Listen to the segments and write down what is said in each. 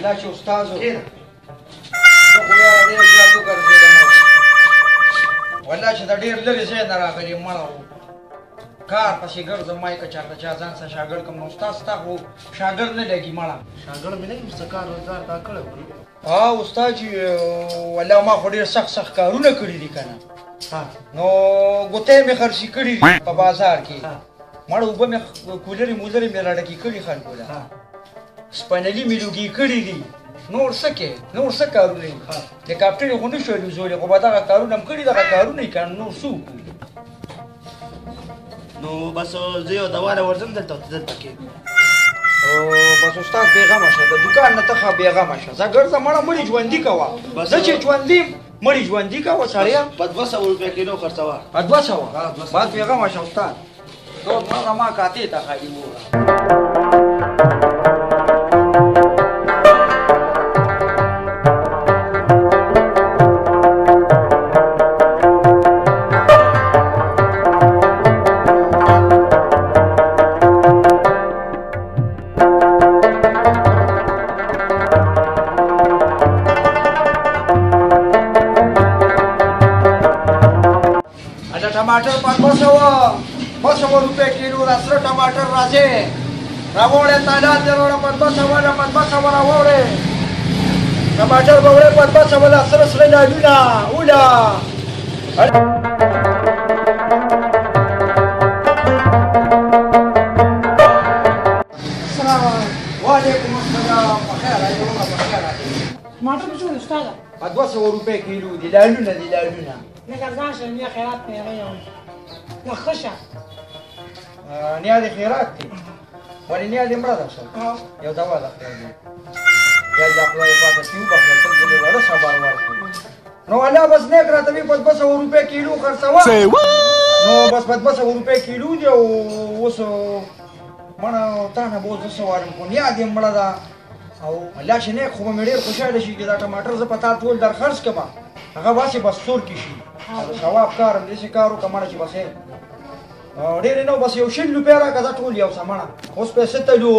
الله چې استادو زه خو یاره ډېر زیات وګرځېدم والله چې د ډېر لرې ځای نه راغلي مړه وو کار پسې ګرځم ما یې که چېرته چا ځان سره شاګرد کړم نو استاد ستا خو شاګرد نه لګي مړه شاګرد مې نه یم څه کار روزګار تا کړی استاد چې والله ما خو ډېر سخت کارونه کړي دي که نه نو ګوتې مې خرڅې کړي دي په بازار کې مړه اوبه مې کولرې مولرې مې راډکې کړي خلکو له سپنلي مې لوګي کړي دي نور څه کې نور څه کارونه دي هلیکاپټر یې خو نه شو الوزولی خو به دغه کارونه هم کړي دغه کارونه یې که نور څه وکړو نو بس زه یو دواله ورځم دلته کښېږدم بس استاد بېغمه شه د دوکان نه ته ښه بېغمه شه زه ګرځه مړه مړي ژوندي کوه زه چې ژوندي یم مړي ژوندي کوه سړیه په 200 روپۍ کیلو خرڅوه په 200 بس بېغمه شه استاد نور مړه ما کاتې ته خالي ووړه टमाटर पर 200 रुपये किलो रसर टमाटर राजे रावोड़े ताजा तेरोड़ा पर 200 वाला पर 200 वाला रावोड़े टमाटर बवड़े पर 200 वाला सरस लेना लूना उला वालेकुम अस्सलाम बखैर आइयोगा बखैर टमाटर بشو استاذ पर 200 रुपये किलो दिलालूना نقدر نیا خیرات می‌آیم نخشه نیا دی خیرات دی ولی نیا دی مراد شد یو دوا ده یا دا خدای پاک سیو بخیر ته دې وړه صبر ورکړي نو الله بس نه کړه ته په 200 روپے کیلو خرڅوا نو بس په 200 روپے کیلو دی او اوس مړه تا نه بوز سوارم کو نیا دی مړه دا او الله چې نه خو مې ډېر خوشاله شي دا ټماټر ز پتا ټول در خرڅ کما هغه واسي بس څور کی شي ثواب کارم دې کارو کمانه چې بسې ډېر نو بس یو 100 روپیا راکا دا ټول یو سمانه اوس پیسې ته لو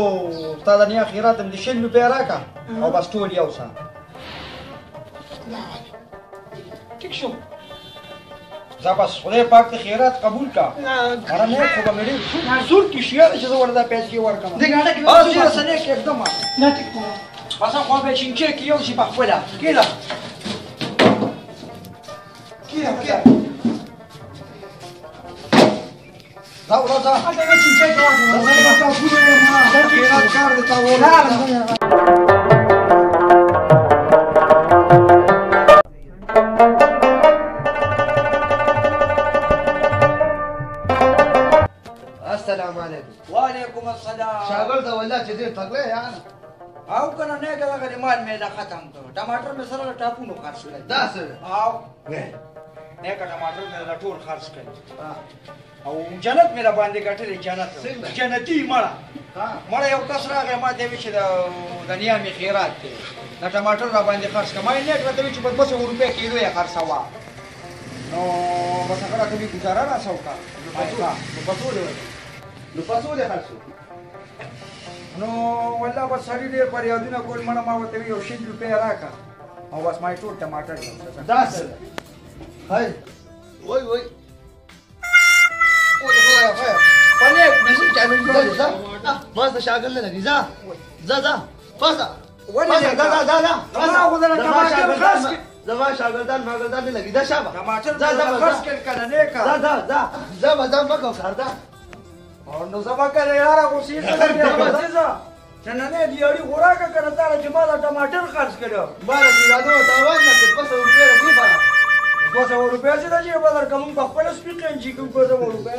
تا د نه اخیرات دې 100 روپیا راکا او بس ټول یو سم ټیک شو دا بس خدای پاک ته خیرات قبول کا اره نه خو به مې زور کی شي چې زه وردا پیسې ورکم دې ګاډه کې او زه سره کې एकदम نه ټیک کوم بس خو به چینچه کې یو شي په خپل کېلا کېلا دا ورځه هغه چینچه کوه زه به تاسو ته ما خیرات کار دې تا وره السلام علیکم وعلیکم السلام شاګرد والله چې دې تکړه یار او کنه نه کله غلی مال مې دا ختم کړ ټماټر مې سره ټاپونو خرڅ کړل دا څه او نه کا ټماټر مې دا ټول خرڅ کړل او جنت مې را باندې ګټلې جنت جنتی مړه مړه یو کس راغی ما دې چې د دنیا مې خیرات دی دا ټماټر را باندې خرڅ کړم ما نه کړته چې په 200 روپے کیلو یې خرڅوا نو بس هغه راته وی گزاره را سوکا نو پسولې خرڅو نو والله بس سړي ډېر پریادونه کول مړه ما ورته یو 100 روپۍ راکړه او بس ما یې ټول ټماټر دا څه هاي وای وای پنیک مې څه چالو کړو ما ته شاګرد نه لګي ځه پاسه ولې دا ما خو دا ټماټر خاص زما شاګردان ماګردان نه لګي دا شابه ټماټر خاص کړ کنه نه کا ځه مکو کاردا او نو زما کړه یاره غوسې ته نه نه دی اړي خوراکه کړه تا چې ما دا ټماټر خرڅ کړو بالا دې یادو تا وای نه 200 روپیا دی بارا 200 روپیا چې دا چې بدر کوم په خپل سپیکر چې کوم 200 روپیا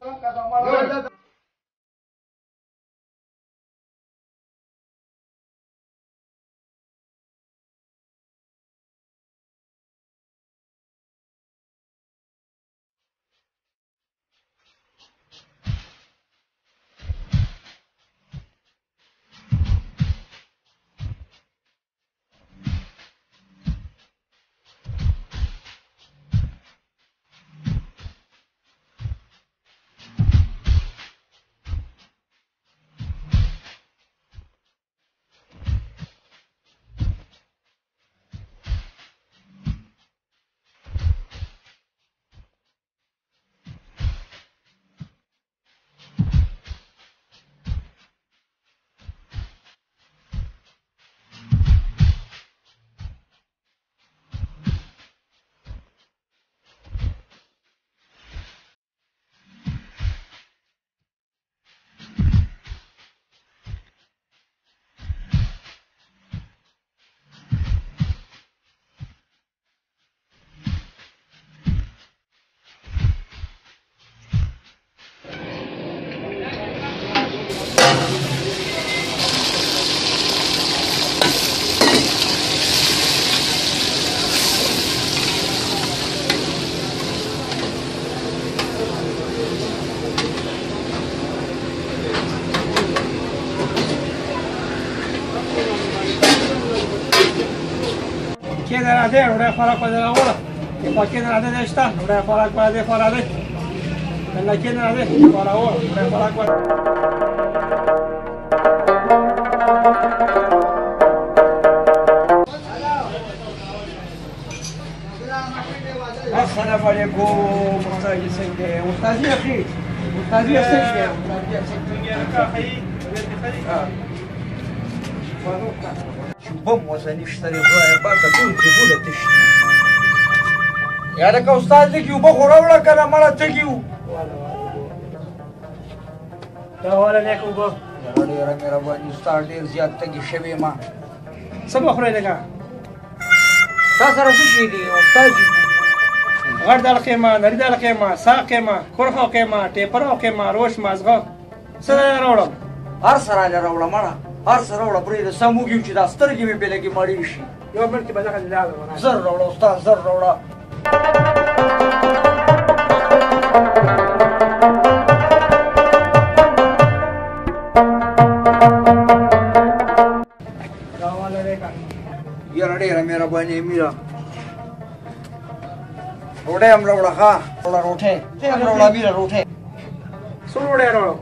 Chiedere a te, non è fare acqua della gola, che può chiedere a te dove sta, non è fare acqua deve fare a te. Per la chiedere a te, che fa la gola, non è fare acqua. السلام عليكم استاذ سيدي استاذ يا اخي استاذ يا سيدي شوفهم وثاني اشتري ضايع باكا تقول جيبوا تشتري يا لك استاذ لك يبخر ولا كان مره تجيو دا ولا نیک وبو يا ډېر مهرباني استاد ډېر زیات تګي شوی ما سبا خوري لګا تا سره څه شي دي استاد غړ دل قیمه نری دل قیمه سا قیمه کورخو قیمه ټیپرو قیمه روش مازغه سره راوړم هر سره راوړم مړه هر سره راوړم پرې د سموږي چې دا سترګې مې په لګي مړی شي یو منټ به ځکه لاله ونه زر راوړم استاد زر راوړم یاره ډېره مهرباني میره روټۍ هم راوړه ښه راوړه روټۍ ته هم راوړه میره روټۍ څو وړې راوړم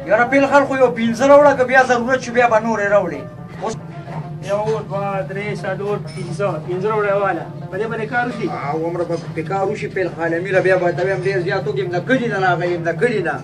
یاره بېل خلکو یو پنځه راوړه که بیا ضرورت شو بیا به نورې راوړې اوس یو دوه درې څلور پنځه وړې واله په دې باندې کار وشي عمره به پې کار وشي پیل خاله میره بیا به ته هم ډېر زیات وکړم د کلي نه راغلم د کلي نه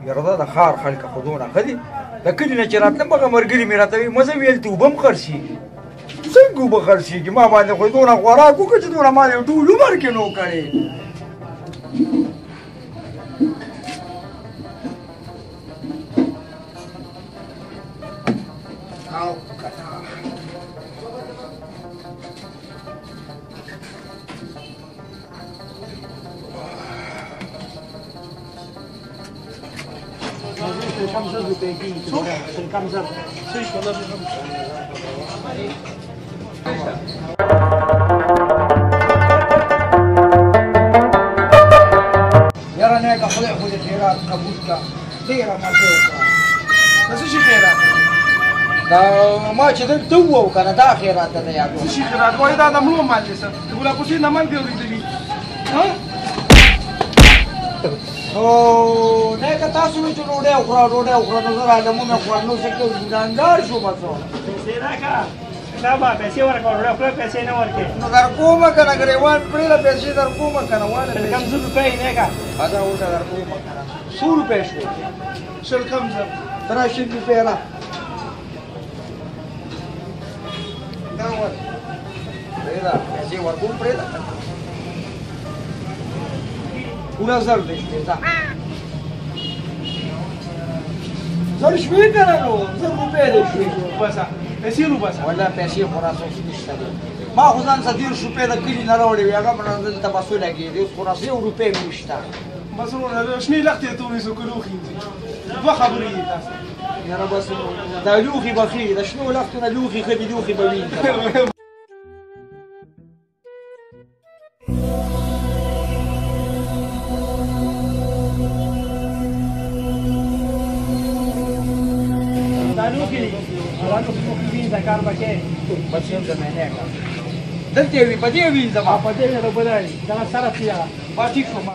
یاره دا د ښار خلک خو دونه ښه دي د کلي نه چې راتلم هغه ملګري مې راته وایي مزه ویل ته اوبه هم خرڅېږي څنګه اوبه خرڅېږي ما باندې خو دونه خوراک وکړه چې دونه ما دې ټول عمر کې نو کړې کم زر روپے کی کم زر یاره نیکه خدای خو دې خیرات قبول کړه ډېره مزه وکړه د څه شي خیرات دا ما چې دلته ووو که نه دا خیرات ته یاد څه شي خیرات وایي دا د مړو مال دی سر د ګلابوسي نه مال دی اورېدلي او نیکه تاسو وایي چې ډوډۍ وخوره نو زه رالمونه خورم نو څه کوو ځانګار شومه څه پیسې راکړه صاحبه پیسې ورکړه ډوډۍ خورې پیسې نه ورکړې نو در کومه که نه ګرېوان پرېله پیسې در کومه که نه واله کم زر روپۍ نه کا هذا هو در کومه که نه 100 روپۍ شوې شل کم زر ترا 100 روپۍ را دا ور پرېږده پیسې ورکوم پرېږده پوره زر دې شوې ځه زر شوې که نه نو زر روپۍ دې شوې بس پیسې رو بس والله پیسې خو راسه نشته دی ما خو ځان څه 10 روپۍ د کلي نه راوړې وې هغه به نه دلته بس ولګېدې اوس خو راسه 1 روپۍ مې نشته بس ورونه شنې لختې ته ونیسو که لوښي دوه خبرې دي تاسو یاره بس دا لوښي به ښې د شنو لختو نه لوښي ښه دي لوښي به وینځم کار بکې بس یو ځای نه کړه دلته وي په دې وینځم په دې نه بدای دا سره پیاله با ټیک شو ما